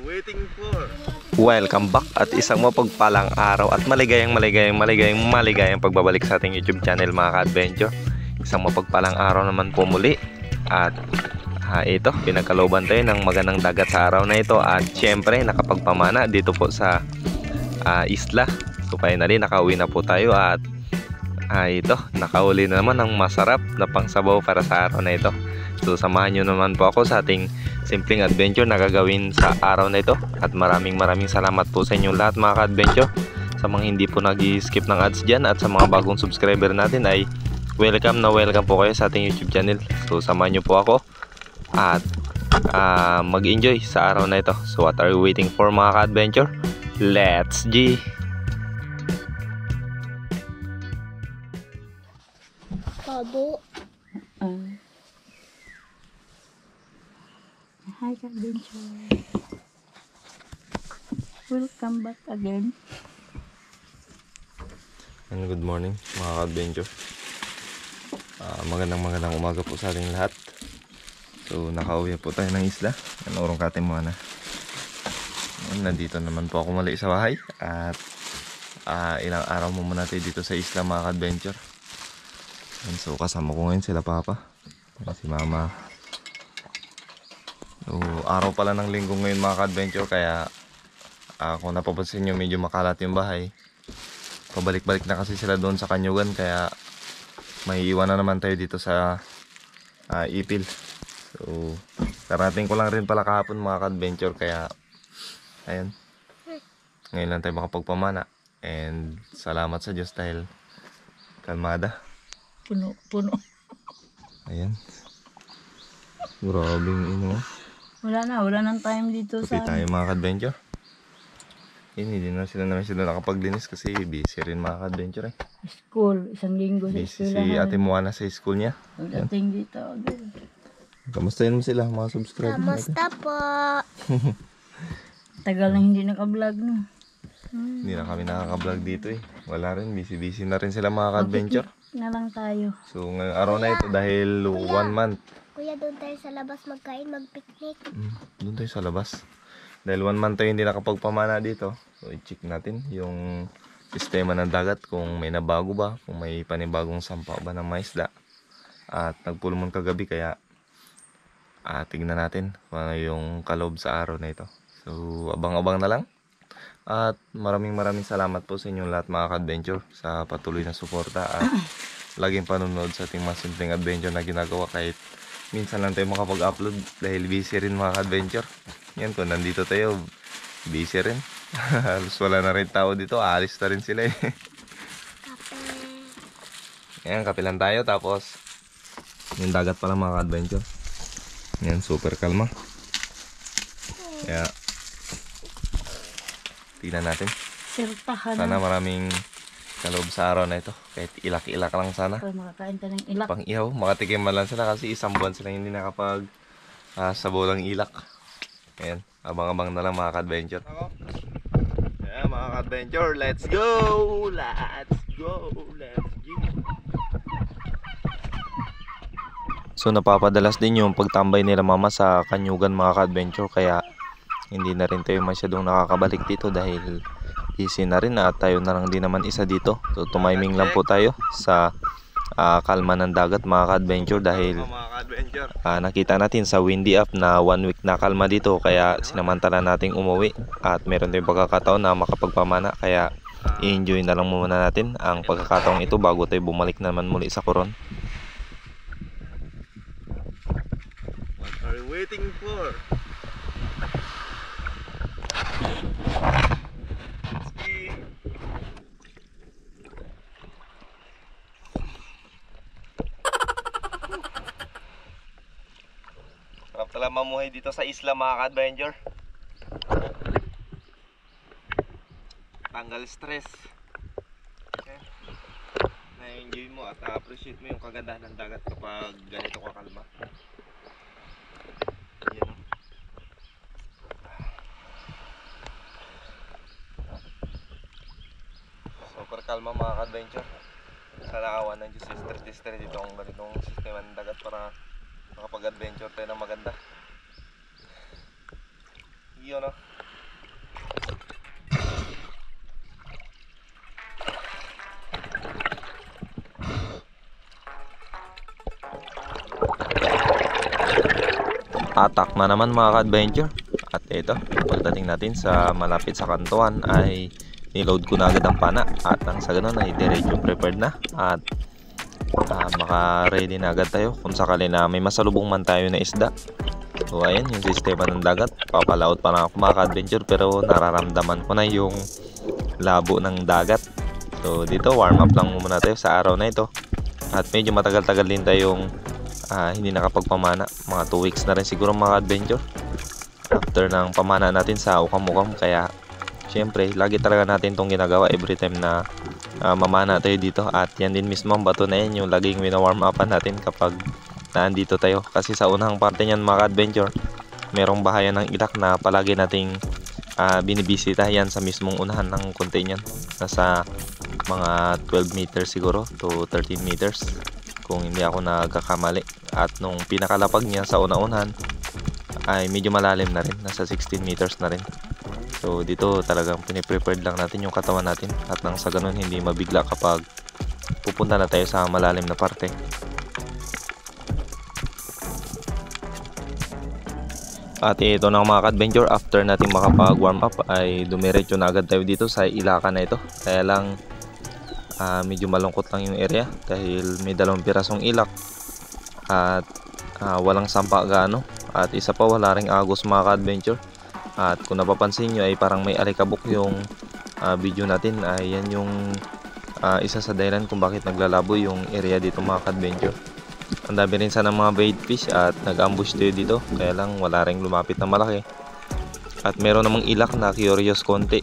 waiting for? Welcome back at isang mapagpalang araw at maligayang pagbabalik sa ating YouTube channel mga ka-adventure. Isang mapagpalang araw naman po muli at ito, pinagkalooban tayo ng magandang dagat sa araw na ito at syempre nakapagpamana dito po sa isla. So finally nakauwi na po tayo at ito, nakahuli na naman ng masarap na pangsabaw para sa araw na ito. So samahan nyo naman po ako sa ating simpleng adventure na gagawin sa araw na ito. At maraming salamat po sa inyong lahat mga ka-adventure. Sa mga hindi po nag-skip ng ads dyan at sa mga bagong subscriber natin ay welcome po kayo sa ating YouTube channel. So samahan nyo po ako at mag-enjoy sa araw na ito. So what are you waiting for mga ka-adventure? Let's G! Pabo. Hi ka-adventure. Welcome back again. And good morning mga ka-adventure. Magandang umaga po sa ating lahat. So nakauwi po tayo ng isla. Orong katin mo na. Nandito naman po ako muli sa bahay. At ilang araw mo muna tayo dito sa isla mga ka-adventure. So kasama ko ngayon sila papa, si mama. So araw pala ng linggo ngayon mga ka-adventure. Kaya kung napapansin nyo medyo makalat yung bahay. Pabalik-balik na kasi sila doon sa Kanyugan. Kaya may iwan na naman tayo dito sa Ipil. So karating ko lang rin pala kahapon mga ka-adventure. Kaya ayan, ngayon lang tayo makapagpamana. And salamat sa Diyos dahil kalmada. Puno. Ayan. Grabing ino. Wala nang time dito Pati sa tayo mga ka-adventure. Hindi na sila nakapaglinis kasi busy rin mga ka-adventure eh. school. Isang linggo sa Busy eskwelahan. si Ate Moana sa school niya. Pagdating dito agad. Kamustahin mo sila mga subscriber natin? Kamusta po? Tagal na hindi naka-vlog no. Hindi na kami nakaka-vlog dito eh. Wala rin, busy na rin sila mga ka-adventure. Na lang tayo. So ngayong araw na ito dahil 1 month. Kuya, doon tayo sa labas magkain, mag-picnic. Doon tayo sa labas. Dahil 1 month tayo hindi nakapagpamana dito. So i-check natin yung sistema ng dagat kung may nabago ba, kung may panibagong sampa ba ng maisda. At nagpulmon kagabi kaya tignan natin kung ano yung kaloob sa araw na ito. So abang-abang na lang. At maraming salamat po sa inyong lahat mga ka-adventure sa patuloy na suporta at laging panonood sa ating mga simpleng adventure na ginagawa kahit minsan lang tayo makapag-upload dahil busy rin mga ka-adventure. Yan, kung nandito tayo busy rin. Halos wala na rin tao dito, aalis na rin sila eh. Yan, kape lang tayo tapos yung dagat pala mga ka-adventure. Yan, super kalma. Kaya tingnan natin. Sirtahan Sana na. maraming kaloob sa araw na ito. Kahit ilak-ilak lang sana. Para makakain tayo ng ilak. Pang ihaw, makatikim man lang sila kasi isang buwan sila hindi nakapag sabaw ng ilak. Ayan, abang-abang na lang mga ka-adventure. Ayan mga ka-adventure, let's go! Let's go! Let's go! So napapadalas din yung pagtambay nila mama sa Kanyugan mga ka-adventure. Kaya hindi na rin tayo masyadong nakakabalik dito dahil busy na rin at tayo na lang din naman isa dito. So tumiming lang po tayo sa kalma ng dagat mga ka-adventure dahil nakita natin sa windy up na 1 week na kalma dito. Kaya sinamantala nating umuwi at meron tayong pagkakataon na makapagpamana. Kaya i-enjoy na lang muna natin ang pagkakataong ito bago tayo bumalik naman muli sa Coron. What are you waiting for? Sarap talaga mamuhay dito sa isla mga ka-adventure. Tanggal stress. Na-enjoy mo at na-appreciate mo yung kagandahan ng dagat kapag ganito kakalma. Yan o. Super kalma mga ka-adventure. Sana awan ng Diyos sister dito ang ganitong sistema ng dagat para makapag-adventure tayo ng maganda. Yun o. Atak na naman mga ka-adventure. At ito, pagdating natin sa malapit sa kantuan ay niload ko na agad ang pana. At ang sa ganun ay diretso prepared na. At maka-ready na agad tayo kung sakali na may masalubong man tayo na isda. So ayan yung sistema ng dagat. Papalaot pa na ako mga ka-adventure, pero nararamdaman ko na yung labo ng dagat. So dito warm up lang muna tayo sa araw na ito. At medyo matagal-tagal din tayong hindi nakapagpamana. Mga 2 weeks na rin siguro mga adventure after ng pamana natin sa ukam-ukam. Kaya syempre lagi talaga natin itong ginagawa every time na mamana tayo dito. At yan din mismo ang bato na yan yung laging wina-warm upan natin kapag naandito tayo. Kasi sa unang parte niyan mga adventure, merong bahayan ng ilak na palagi nating binibisita. Yan sa mismong unahan ng konti niyan. Nasa mga 12 meters siguro to 13 meters kung hindi ako nagkakamali. At nung pinakalapag niya sa una-unahan ay medyo malalim na rin, nasa 16 meters na rin. So dito talagang piniprepared lang natin yung katawan natin at nang sa ganun hindi mabigla kapag pupunta na tayo sa malalim na parte. At ito na mga ka-adventure, after natin makapag warm up ay dumiretso na agad tayo dito sa ilakan na ito. Kaya lang medyo malungkot lang yung area dahil may 2 pirasong ilak at walang sampa gaano, at isa pa wala ring agos mga ka-adventure. At kung napapansin nyo ay parang may alikabok yung video natin. Ay yan yung isa sa dahilan kung bakit naglalabo yung area dito mga ka-adventure. Ang dami rin sana mga bait fish at nag-ambush tayo dito, kaya lang wala ring lumapit na malaki. At meron namang ilak na curious konti,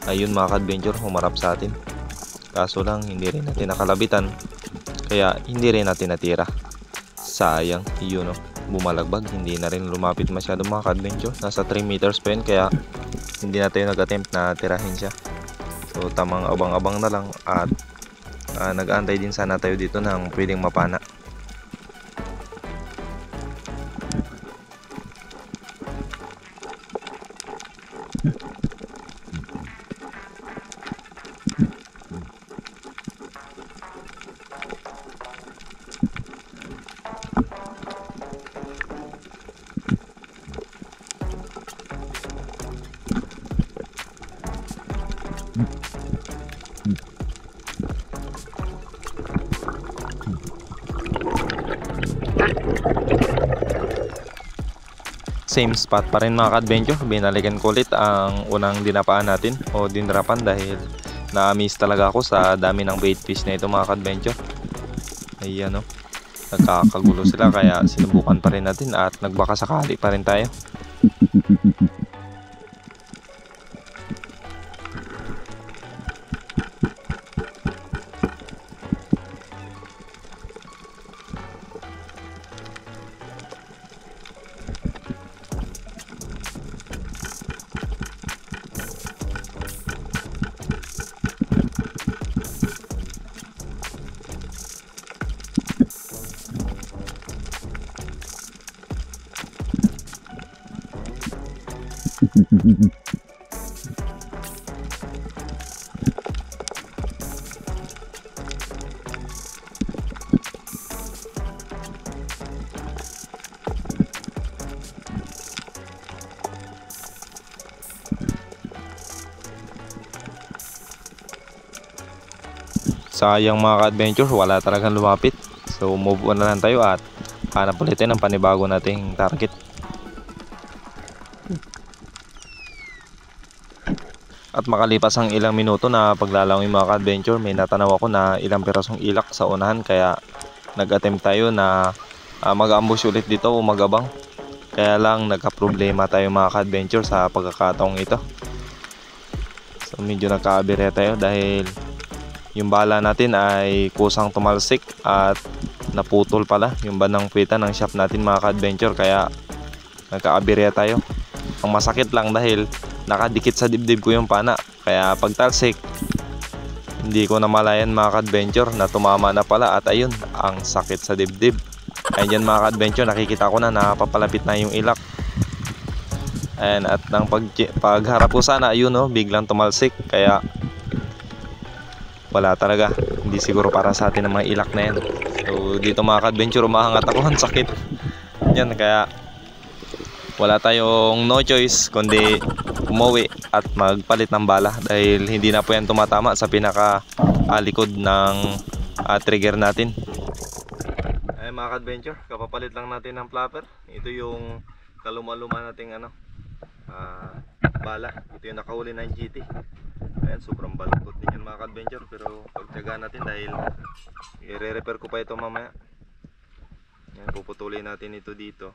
ayun mga ka-adventure, humarap sa atin. Kaso lang hindi rin natin nakalabitan, kaya hindi rin natin natira. Sayang, yun bumalagbag, hindi na rin lumapit masyado mga ka-adventure. Nasa 3 meters pa yun, kaya hindi na tayo nag-attempt na tirahin siya. So tamang abang-abang na lang at nag-aantay din sana tayo dito ng pwedeng mapana. Same spot pa rin mga ka-adventure. Binalikan ko ulit ang unang dinapaan natin o dinrapan dahil na-miss talaga ako sa dami ng bait fish na ito mga ka-adventure. Ayan nagkakagulo sila, kaya sinubukan pa rin natin at nagbaka sakali pa rin tayo. Sayang mga ka-adventure, wala talagang lumapit. So move on na lang tayo at hanap ulit ng panibago nating target. At makalipas ang ilang minuto na paglalangoy mga ka-adventure, may natanaw ako na ilang pirasong ilak sa unahan, kaya nag-attempt tayo na mag-ambush ulit dito o magabang. Kaya lang nagka-problema tayo mga ka-adventure sa pagkakataong ito. So medyo nagka-abire tayo dahil yung bala natin ay kusang tumalsik at naputol pala yung bandang pwita ng shaft natin mga ka-adventure, kaya nagka-abire tayo. Ang masakit lang dahil nakadikit sa dibdib ko yung pana, kaya pagtalsik hindi ko namalayan mga ka-adventure na tumama na pala at ayun, ang sakit sa dibdib. Ayun mga ka-adventure, nakikita ko na napapalapit na yung ilak. Ayan, at nang pagharap ko sana, ayun biglang tumalsik, kaya wala talaga, hindi siguro para sa atin ang mga ilak na yan. So dito mga ka-adventure, umahangat ako, ang sakit yan, kaya wala tayong no choice kundi umuwi at magpalit ng bala dahil hindi na po yan tumatama sa pinaka likod ng trigger natin. Ay mga ka-adventure, kapapalit lang natin ng flapper. Ito yung kaluma-luma nating bala. Ito yung nakahuli ng GT. Ayan, sobrang baluktot din yan mga ka-adventure, pero pagtyagaan natin dahil i-repair ko pa ito mamaya. Ayan, puputulin natin ito dito,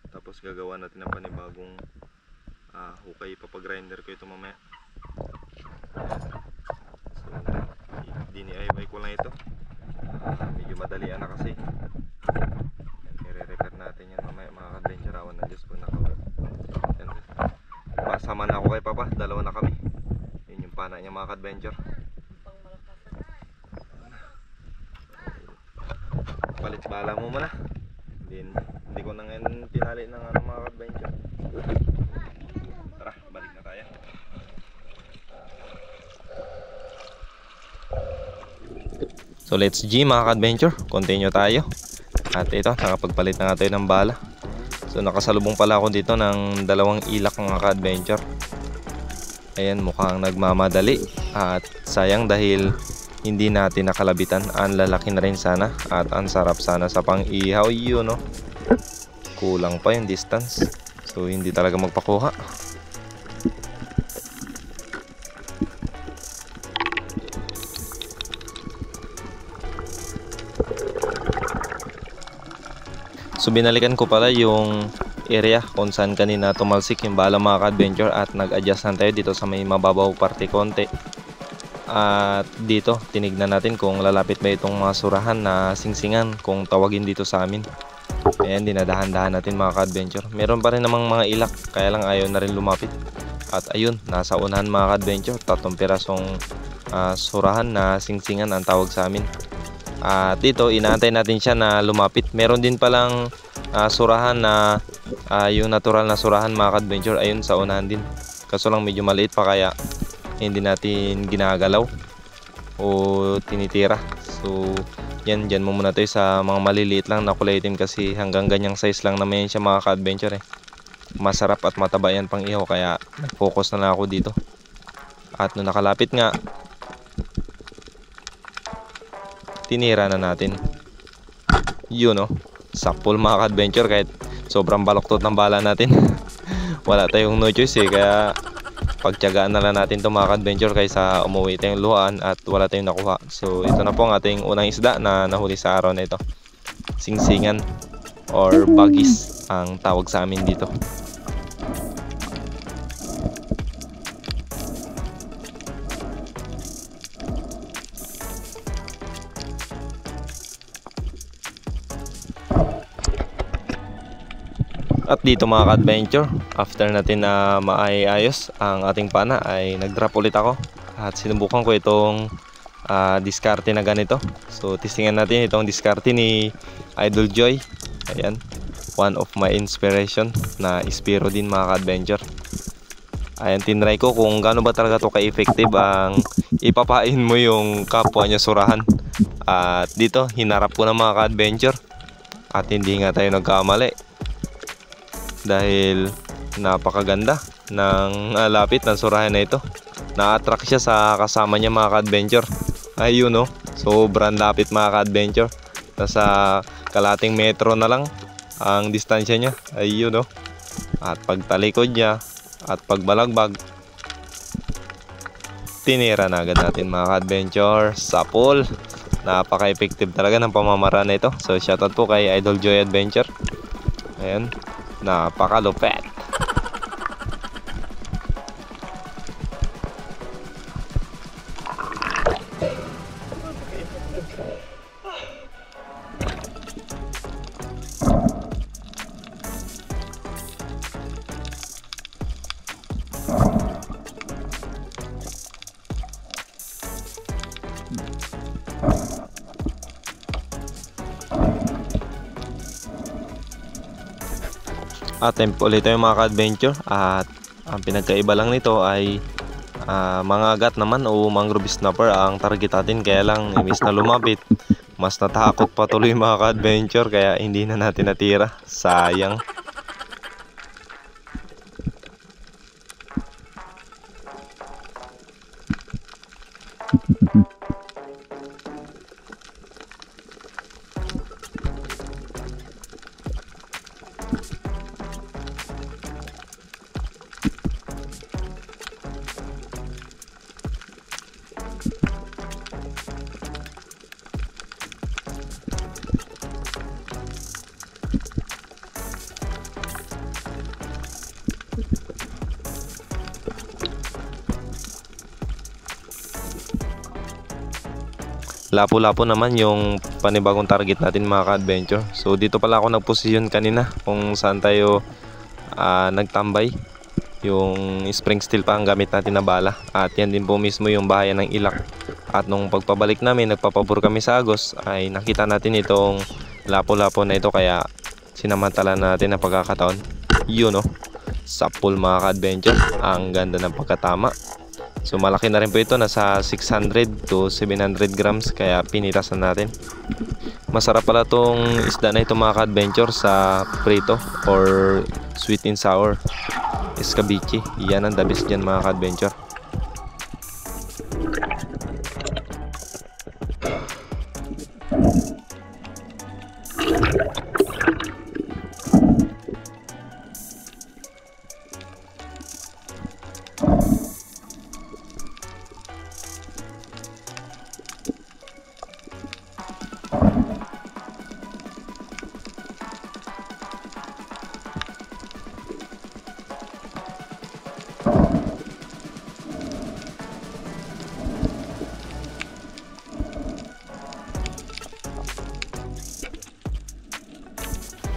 tapos gagawa natin ng panibagong hukay. Papag-grinder ko ito mamaya. So DIY ko lang ito. Medyo madalian na kasi. I-repair natin yan mamaya mga ka-adventure. Awan ng Diyos ko, nakawin. Pasama na ako kay Papa, dalawa na kami. Yun yung pana niya mga ka-adventure. Palit bala mo muna. Hindi ko na ngayon tinali ng mga ka-adventure. Tara, balik na tayo. So let's G mga ka-adventure, continue tayo. At ito, nakapagpalit na nga tayo ng bala. So nakasalubong pala ako dito ng dalawang ilak mga ka-adventure. Ayan, mukhang nagmamadali. At sayang dahil hindi natin nakalabitan. Ang lalaki na rin sana at ang sarap sana sa pang-ihaw yun, no? Kulang pa yung distance, so hindi talaga magpakuha. So binalikan ko pala yung area kung saan kanina tumalsik yung bala mga ka-adventure at nag-adjust na tayo dito sa may mababaw parte konti. At dito tinignan natin kung lalapit ba itong mga surahan na singsingan kung tawagin dito sa amin. Ayan, dinadahan-dahan natin mga ka-adventure. Meron pa rin namang mga ilak, kaya lang ayaw na rin lumapit. At ayun, nasa unahan mga ka-adventure, 3 pirasong surahan na singsingan ang tawag sa amin. At dito inaantay natin siya na lumapit. Meron din palang surahan na yung natural na surahan mga ka-adventure, ayun sa unahan din. Kaso lang medyo maliit pa kaya hindi natin ginagalaw o tinitira. So yan, dyan mo muna tayo sa mga maliliit lang na kulay itim kasi hanggang ganyang size lang naman yan siya mga ka-adventure eh. Masarap at mataba yan pang ihaw kaya nag-focus na lang ako dito. At nung nakalapit nga, tinira na natin. Yun o, sakpol mga ka-adventure kahit sobrang baloktot ng bala natin. Wala tayong no choice eh, kaya pagtiyagaan na lang natin ito mga ka-adventure kaysa umuwi tayong luhaan at wala tayong nakuha. So ito na po ang ating unang isda na nahuli sa araw na ito. Singsingan or bagis ang tawag sa amin dito. At dito mga ka-adventure, after natin na maayos ang ating pana ay nag-drop ulit ako at sinubukan ko itong diskarte na ganito. So testingan natin itong diskarte ni Idol Joy. Ayan, one of my inspiration na ispiro din mga ka-adventure. Ayan, tinry ko kung gaano ba talaga to ka-effective ang ipapain mo yung kapwa niya surahan. At dito hinarap ko na mga ka-adventure at hindi nga tayo nagkamali. Dahil napakaganda ng lapit ng surahan na ito. Na-attract siya sa kasama niya mga ka-adventure. Ayun o, sobrang lapit mga ka-adventure. Nasa kalating metro na lang ang distansya niya. Ayun o. At pagtalikod niya at pagbalagbag, tinira na agad natin mga ka-adventure. Sapol. Napaka-effective talaga ng pamamaraan na ito. So shoutout po kay Idol Joy Adventure. Ayan, napakalupet. Attempt ulit tayo mga ka-adventure at ang pinagkaiba lang nito ay mga agat naman o mangrove snapper ang target natin, kaya lang imbis na lumapit mas natakot pa tuloy mga ka-adventure kaya hindi na natin natira, sayang. Lapo-lapo naman yung panibagong target natin mga ka-adventure. So dito pala ako nagposisyon kanina kung saan tayo nagtambay. Yung spring steel pa ang gamit natin na bala. At yan din po mismo yung bahayan ng Ilak. At nung pagpabalik namin, nagpapabor kami sa Agos, ay nakita natin itong lapo-lapo na ito. Kaya sinamantala natin ang pagkakataon. Yun oh, sapul mga ka-adventure. Ang ganda ng pagkatama. So malaki na rin po ito, nasa 600 to 700 grams, kaya pinitasan natin. Masarap pala tong isda na ito mga ka-adventure sa prito or sweet and sour. Escabeche, yan ang the best dyan mga ka-adventure.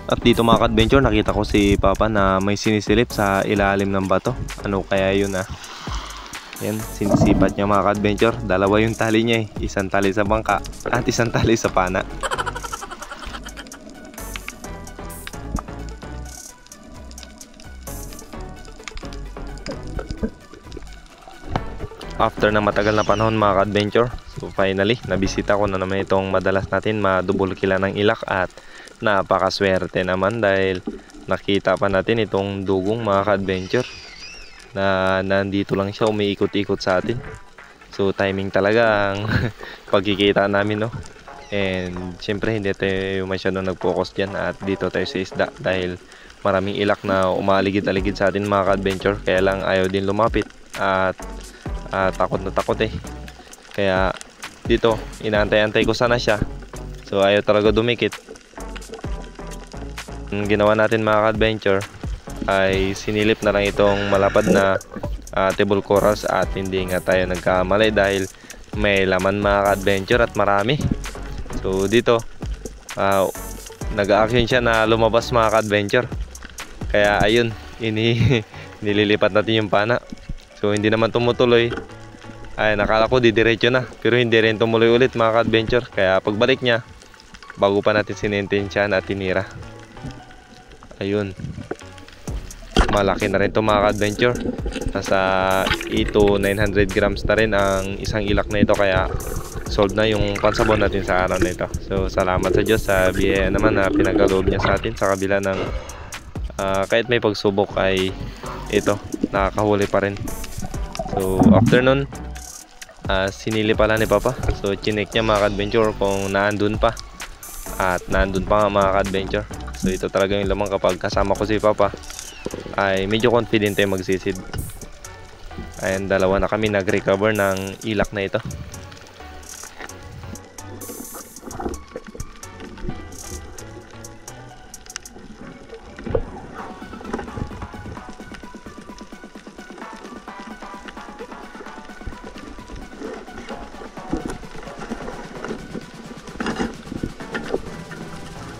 At dito mga ka-adventure, nakita ko si Papa na may sinisilip sa ilalim ng bato. Ano kaya yun ah? Yan, sinisipat niya mga ka-adventure. Dalawa yung tali niya eh. Isang tali sa bangka at isang tali sa pana. After na matagal na panahon mga ka-adventure, so finally, nabisita ko na naman itong madalas natin madubol kila ng Ilak. At napakaswerte naman dahil nakita pa natin itong dugong mga ka-adventure na nandito lang siya, umiikot-ikot sa atin. So timing talaga ang pagkikita namin, no? And syempre hindi tayo masyado nag-focus dyan at dito tayo sa isda dahil maraming Ilak na umaligid-aligid sa atin mga ka-adventure. Kaya lang ayaw din lumapit at takot na takot eh. Kaya dito inaantay-antay ko sana siya. So ayaw talaga dumikit. Ang ginawa natin mga ka-adventure ay sinilip na lang itong malapad na table corals at hindi nga tayo nagkamali dahil may laman mga ka-adventure at marami. So dito nag-a-action siya na lumabas mga ka-adventure. Kaya ayun, nililipat natin yung pana. So hindi naman tumutuloy. Ay nakala ko didiretso na, pero hindi rin tumuloy ulit mga ka-adventure. Kaya pagbalik niya, bago pa natin sinintensyahan at tinira. Ayun, malaki na rin ito mga ka-adventure. Nasa 8 to 900 grams na rin ang isang Ilak na ito. Kaya sold na yung pansabon natin sa araw na ito. So salamat sa Diyos sa biyaya naman na pinagkaloob niya sa atin sa kabila ng kahit may pagsubok ay ito, nakakahuli pa rin. So after nun, sinili pala ni Papa. So chinek niya mga ka-adventure kung naandun pa. At naandun pa nga mga ka-adventure. So ito talaga yung lamang kapag kasama ko si Papa ay medyo confident tayo magsisid. Ayan, dalawa na kami nag-recover ng Ilak na ito.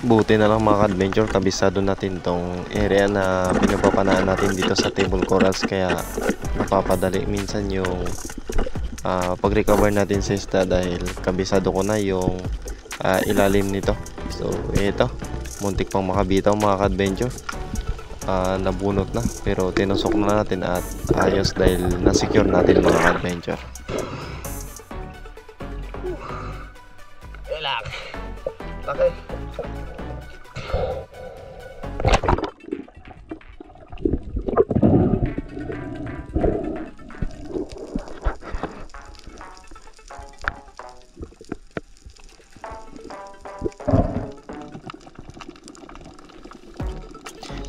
Buti na lang mga ka-adventure, kabisado natin tong area na pinapapanaan natin dito sa table corals. Kaya napapadali minsan yung pag-recover natin sa isda dahil kabisado ko na yung ilalim nito. So ito, muntik pang makabitaw mga ka-adventure. Nabunot na pero tinusok na natin at ayos dahil na-secure natin mga ka-adventure. Ilak. Okay.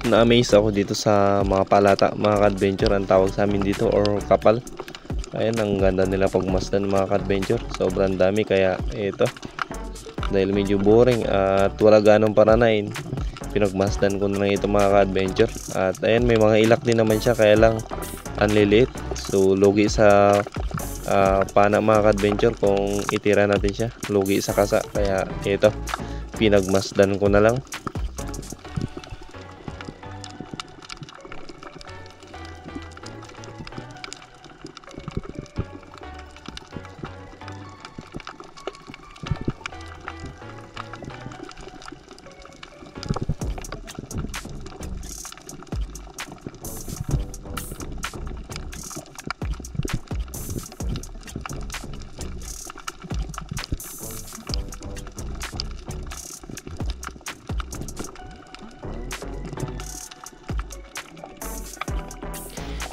Na-amaze ako dito sa mga palata mga ka-adventure, ang tawag sa amin dito, or kapal. Ayan, ang ganda nila pagmasdan mga ka-adventure, sobrang dami. Kaya ito, dahil medyo boring at wala ganong paranain, pinagmasdan ko na lang ito mga ka-adventure. At ayan, may mga ilak din naman siya, kaya lang unlilit. So lugi sa pana mga ka-adventure kung itira natin siya, lugi sa kasa, kaya ito pinagmasdan ko na lang.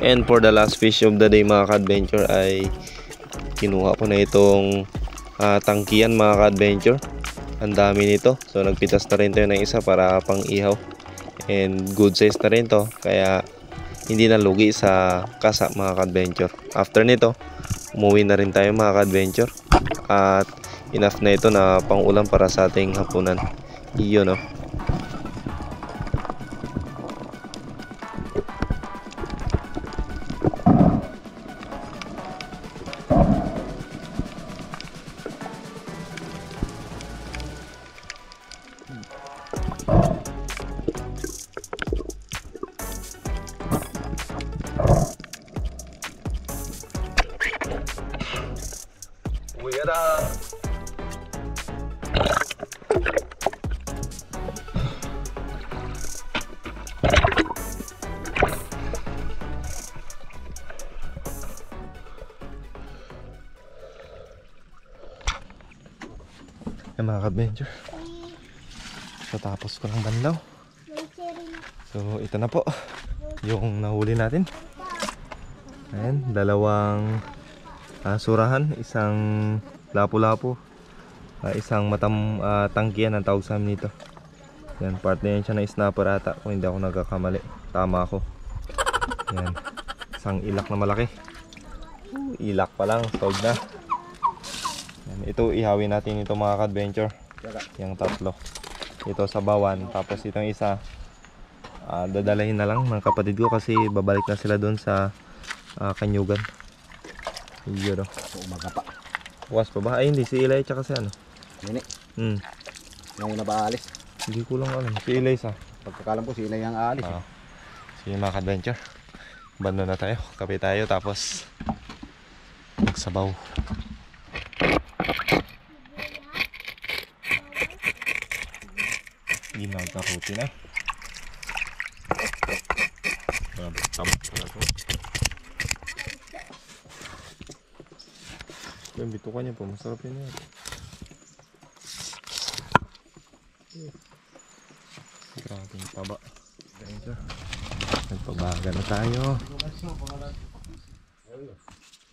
And for the last fish of the day mga ka-adventure ay kinuha ko na itong tangkiyan mga ka-adventure. Ang dami nito. So nagpitas na rin tayo ng isa para pang ihaw. And good size na rin to. Kaya hindi na lugi sa kasa mga ka-adventure. After nito, umuwi na rin tayo mga ka-adventure. At enough na ito na pang ulam para sa ating hapunan. Iyon, no? Yan mga ka-adventure, tatapos ko ng banlaw. So ito na po yung nahuli natin. Ayan, dalawang surahan, isang lapu-lapu, isang tangkiyan ang tawag sa amin nito. Yan, part na yan siya na snapper ata kung hindi ako nagkakamali. Tama ako. Yan, isang ilak na malaki. Ilak pa lang, tawag na. Ito ihawin natin ito mga ka-adventure. Yung tatlo. Ito sa bawan. Tapos itong isa dadalahin na lang ng kapatid ko kasi babalik na sila doon sa Kanyugan. Yun o. Umaga pa. Bukas pa ba? Ay hindi, si Ilay tsaka si ano? Nini. Ngayon na ba alis? Hindi ko lang alam. Si Ilay sa? Pagkakalam ko sila yung aalis. Sige mga ka-adventure, bando na tayo. Kape tayo tapos magsabaw. Ginagaruti na. Tamad ko na ito. Yung bitukan niya po, masarap yun yan. Grabing taba. Nagpabagan na tayo.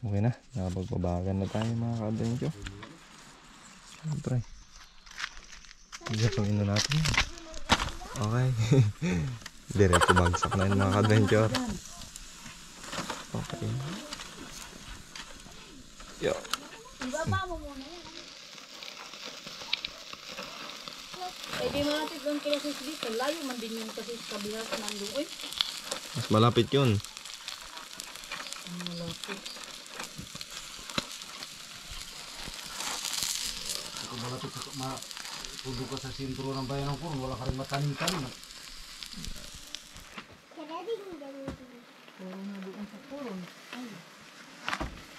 Okay na, nakapagpabagan na tayo mga ka-adventure. Siyempre iyapangin na natin. Okay. Diretso bagsak na yun mga ka-adventure. Okay. Yo. Eh di malapit doon kaya sa dito. Layo man din yung kasi sa kabila sa nandoon. Mas malapit yun. Malapit. Kung malapit ka tudo ka sa sentro ng bayan ng Coron, wala ka rin matanim-tanim. Puro na doon sa Coron. Ay.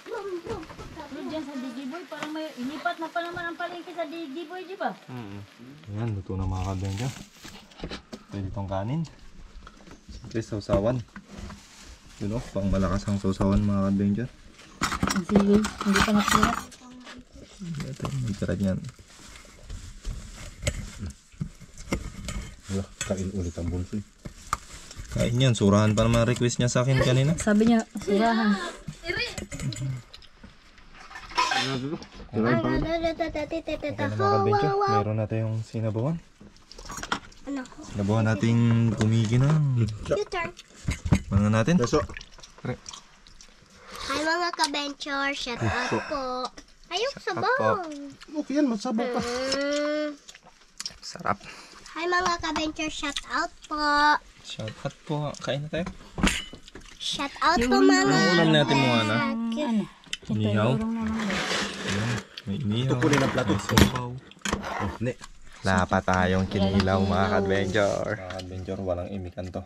Pero dyan sa Digiboy, parang may inipat na pa naman ang palengke sa Digiboy, di ba? Ayan, luto na mga ka-adventure. Pwede itong kanin. Siyempre, sausawan. Yun o, pang malakas ang sausawan mga ka-adventure. Ang sili, hindi pa napirat. Ito, may karat yan. Wala, kain ulit ang bulso. Kain yan, surahan pa naman request niya sa akin kanina. Sabi niya, surahan. Okay na mga ka-adventure, meron na tayong sinabawan. Sinabawan nating kumikinang. Mga natin. Peso. Hi mga ka-venture, shout out po. Ayok sabaw. Okay yan, masabaw pa. Sarap. Hi mga ka-venture, shout out po. Shout out po. Kain na tayo. Shout out po mga. Ang ulam natin mo, Ana? Ano? Inihaw. May inihaw. Ito po rin ang plato. Ne. Lapa tayong kinilaw mga ka-adventure. Mga ka-adventure, walang imikan to.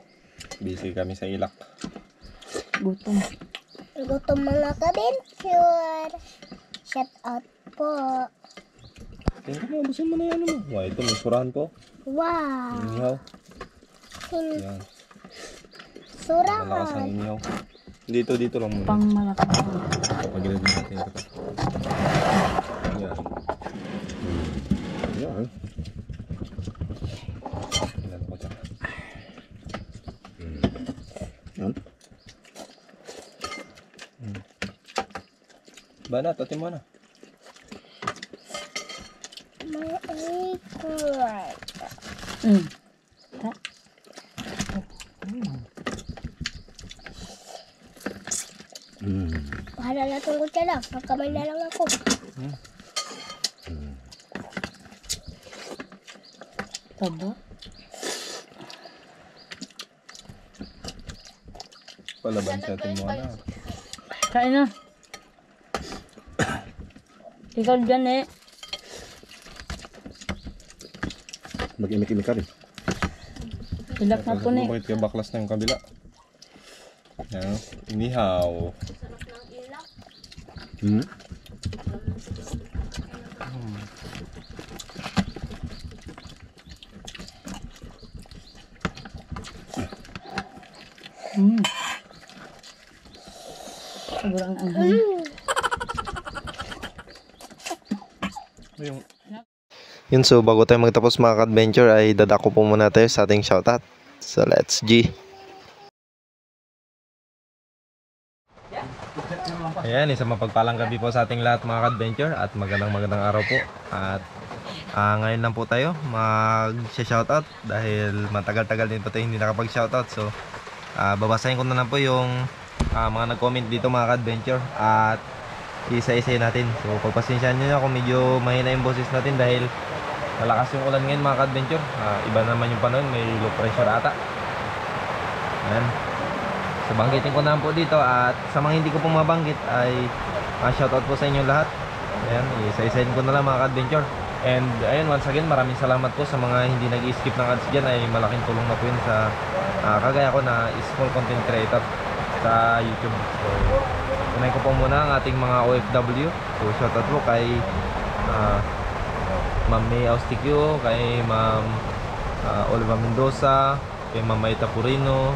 Busy kami sa ilak. Gutom. Gutom mga ka-venture. Shout out po. Tingnan mo, busin mo na yan mo. Wow, ito may surahan po. Wow. Inihaw. Yan. Surahan. Malakas ang inihaw. Dito lang muna. Pang malaki. Pagilid natin ito. Yan. Yan. Ilan po ito? Yan. Bana, tatin mo na. My acorn. Bahala na tungkol ka lang. Magkamay na lang ako. Taba. Palaban sa atin mo na. Kain na. Ikaw dyan eh. Mag-imik-imik ka rin. Ilak na po ni. Bakit kaya baklas na yung kabila? Yan. Inihaw. Hmm? Sobrang anghang. Yun, so bago tayo magtapos mga ka-adventure ay dadako po muna tayo sa ating shoutout. So let's G. Ayan, isang mapagpalang gabi po sa ating lahat mga ka-adventure at magandang araw po. At ngayon lang po tayo mag-shoutout dahil matagal-tagal din po tayo hindi nakapag-shoutout. So babasahin ko na lang po yung mga nag-comment dito mga ka-adventure at isa-isa natin. So pagpasensyahan nyo na kung medyo mahina yung boses natin dahil malakas yung ulan ngayon mga ka-adventure. Iba naman yung panahon, may low pressure ata. Ayan. So banggitin ko na po dito at sa mga hindi ko pong mabanggit ay shoutout po sa inyo lahat. Ayan, isa-isahin ko na lang mga ka-adventure. And ayun, once again, maraming salamat po sa mga hindi nag-skip ng ads dyan. Ay malaking tulong na po yun sa kagaya ko na small content creator sa YouTube. So unahin ko po muna ang ating mga OFW. So shoutout po kay Ma'am May Austiquio, kay Ma'am Oliva Mendoza, kay Ma'am Maita Purino,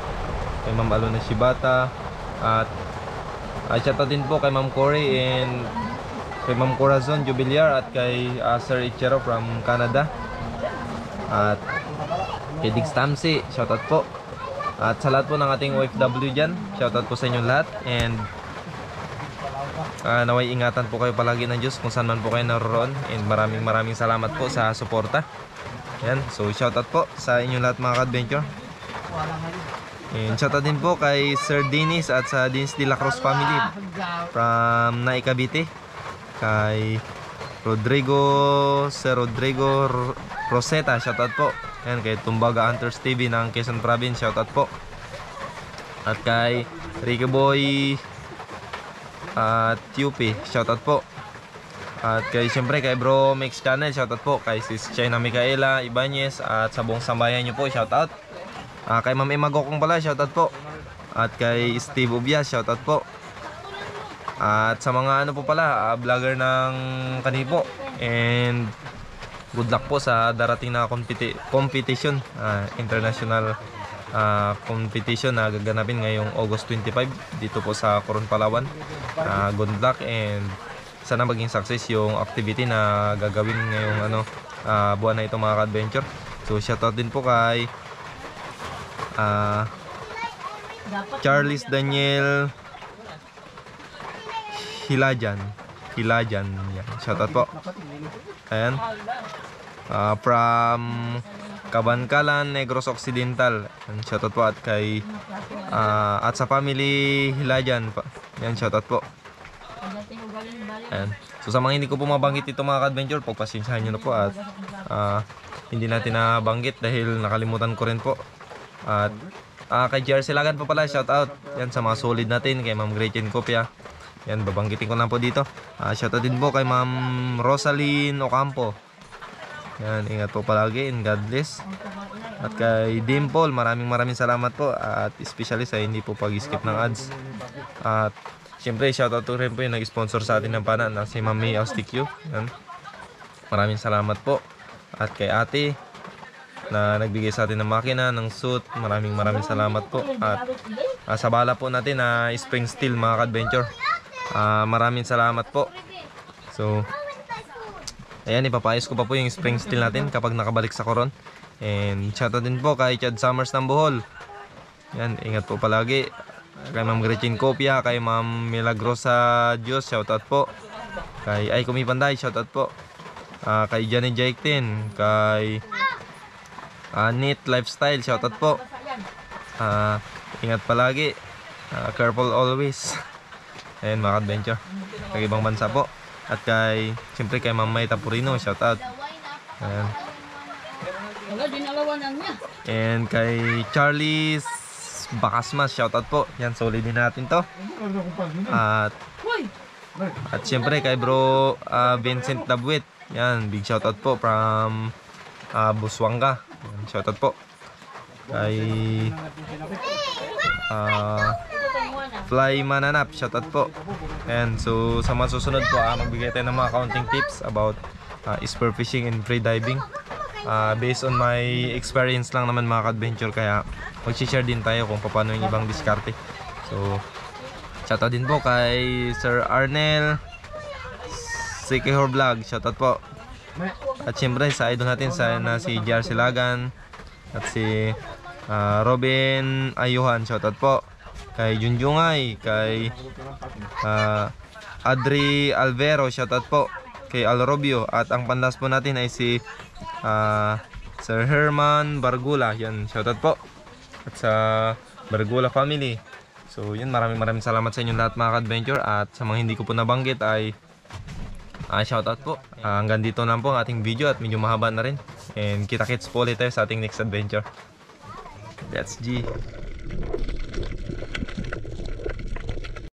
kay Ma'am Alona Shibata, at shoutout din po kay Ma'am Corey and kay Ma'am Corazon Jubiliar at kay Sir Ichero from Canada, at kay Diggs Tamsi, shoutout po. At sa lahat po ng ating OFW dyan, shoutout po sa inyo lahat. And naway ingatan po kayo palagi ng Diyos kung saan man po kayo naroon. And maraming salamat po sa suporta. Yan, so shoutout po sa inyo lahat mga ka-adventure. And shoutout din po kay Sir Dennis at sa Dennis de la Cruz family from Naik Cavite. Kay Sir Rodrigo Roseta, shoutout po. Yan, kay Tumbaga Hunters TV ng Quezon Province, shoutout po. At kay Ricky Boy at UP, shoutout po. At kay siyempre kay Bro Mix Channel, shoutout po. Kay Sis China Micaela Ibanez at sa buong sambayan nyo po, shoutout. Kay Ma'am Emma Gokong pala, shoutout po. At kay Steve Ubias, shoutout po. At sa mga ano po pala, vlogger ng Kanipo. And good luck po sa darating na competition, international competition na gaganapin ngayong August 25 dito po sa Coron, Palawan. Good luck and sana maging success yung activity na gagawin ngayong buwan na ito mga ka-adventure. So shoutout din po kay Charles Daniel Hilajan, yan. Shoutout po. Ayan. From Kabankalan, Negros Occidental. Yan, shoutout po. At kay at sa family Hilajan pa. Yan, shoutout po. Ayan. So sa mga hindi ko po mabanggit ito mga ka-adventure, pagpasensyahan nyo na po. At hindi natin nabanggit dahil nakalimutan ko rin po. At kay JR Silagan po pala, shout out. Yan sa mga solid natin, kay Ma'am Gretchen Copia. Yan, babanggitin ko lang po dito. Shout out din po kay Ma'am Rosaline Ocampo. Yan, ingat po palagi and God bless. At kay Dimple, maraming salamat po. At especially sa hindi po pag-skip ng ads. At syempre, shout out to rin po yung nag-sponsor sa atin ng pana na si Ma'am May Austikyo. Yan. Maraming salamat po. At kay ate na nagbigay sa atin ng makina, ng suit, maraming salamat po. At sa bala po natin na Spring Steel mga ka-adventure, maraming salamat po. So ayan, ipapayos ko pa po yung Spring Steel natin kapag nakabalik sa Coron. And shoutout din po kay Chad Summers ng Bohol. Yan, ingat po palagi. Kay Ma'am Gretchen Copia, kay Ma'am Milagrosa Diyos, shoutout po. Kay Aikomi Panday, shoutout po. Kay Johnny Jaiktin, kay Neat Lifestyle, shoutout po. Ingat palagi. Careful always. Ayan mga adventure, kay ibang bansa po. At kay, siyempre kay Ma'am May Tapurino, shoutout. Ayan. And kay Charlie Bakasmas, shoutout po. Yan, solid din natin to. At siyempre kay bro Vincent Dabuit. Yan, big shoutout po from Buswanga. Yan, shoutout po. Kay Fly Mananap, shoutout po. And so sa mga susunod po, magbigay tayo ng mga counting tips about spear fishing and free diving. Based on my experience lang naman mga ka-adventure, kaya mag-share din tayo kung paano yung ibang diskarte. So shoutout din po kay Sir Arnel Sikihor Vlog, shoutout po. At syempre sa idol natin na si JR Silagan at si Robin Ayuhan, shoutout po. Kay Junjungay, kay Adri Alvero, shoutout po. Kay Al Robio. At ang pandas po natin ay si Sir Herman Bargula. Yan, shoutout po. At sa Bargula family. So yun, maraming salamat sa inyong lahat mga ka-adventure. At sa mga hindi ko po nabanggit ay shoutout po. Hanggang dito lang po ang ating video at medyo mahaba na rin. And kita-kits po ulit tayo sa ating next adventure. That's G.